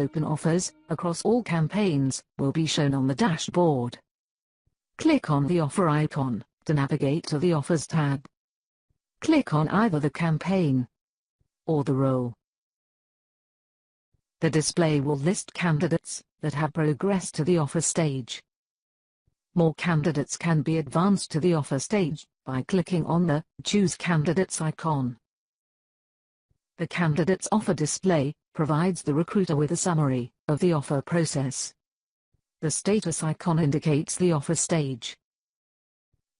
Open offers across all campaigns will be shown on the dashboard. Click on the offer icon to navigate to the Offers tab. Click on either the campaign or the role. The display will list candidates that have progressed to the offer stage. More candidates can be advanced to the offer stage by clicking on the Choose Candidates icon. The candidate's offer display provides the recruiter with a summary of the offer process. The status icon indicates the offer stage.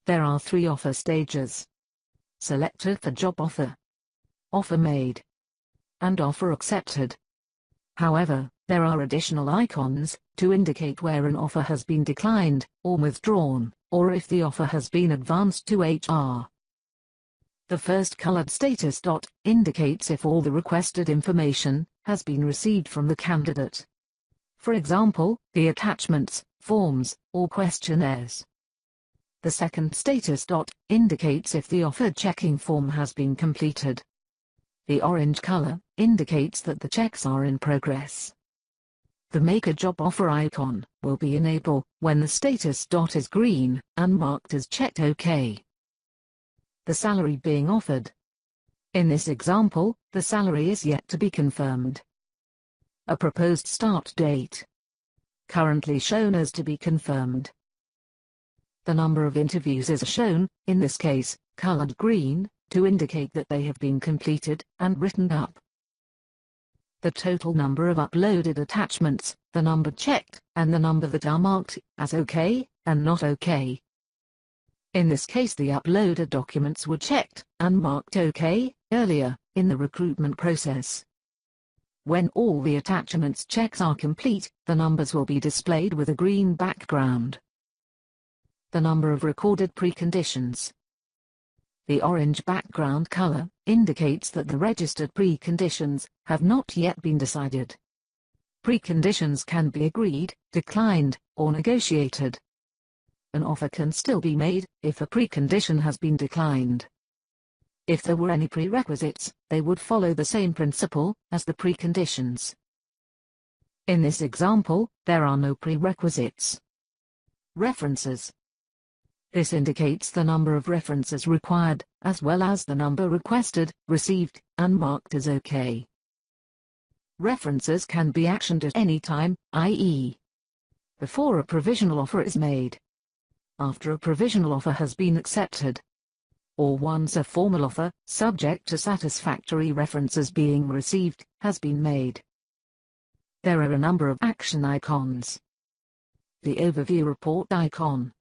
There are 3 offer stages: selected for job offer, offer made, and offer accepted. However, there are additional icons to indicate where an offer has been declined or withdrawn, or if the offer has been advanced to HR. The first colored status dot indicates if all the requested information has been received from the candidate. For example, the attachments, forms, or questionnaires. The second status dot indicates if the offer checking form has been completed. The orange color indicates that the checks are in progress. The Make a Job Offer icon will be enabled when the status dot is green and marked as checked OK. The salary being offered. In this example, the salary is yet to be confirmed. A proposed start date. Currently shown as to be confirmed. The number of interviews is shown, in this case, colored green, to indicate that they have been completed and written up. The total number of uploaded attachments, the number checked, and the number that are marked as OK and not OK. In this case, the uploaded documents were checked and marked OK earlier in the recruitment process. When all the attachments checks are complete, the numbers will be displayed with a green background. The number of recorded preconditions. The orange background color indicates that the registered preconditions have not yet been decided. Preconditions can be agreed, declined, or negotiated. An offer can still be made if a precondition has been declined. If there were any prerequisites, they would follow the same principle as the preconditions. In this example, there are no prerequisites. References. This indicates the number of references required, as well as the number requested, received, and marked as OK. References can be actioned at any time, i.e., before a provisional offer is made, after a provisional offer has been accepted, or once a formal offer, subject to satisfactory references being received, has been made. There are a number of action icons. The Overview Report icon.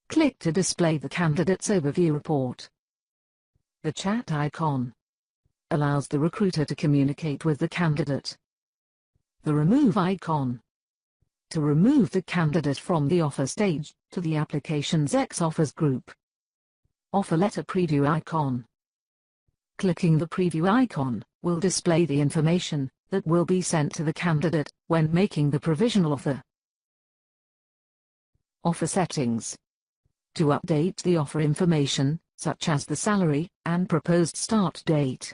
Click to display the candidate's overview report. The Chat icon allows the recruiter to communicate with the candidate. The Remove icon to remove the candidate from the offer stage to the application's X-Offers group. Offer Letter Preview icon. Clicking the preview icon will display the information that will be sent to the candidate when making the provisional offer. Offer Settings. To update the offer information, such as the salary and proposed start date.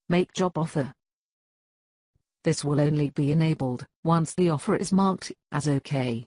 Make Job Offer. This will only be enabled once the offer is marked as OK.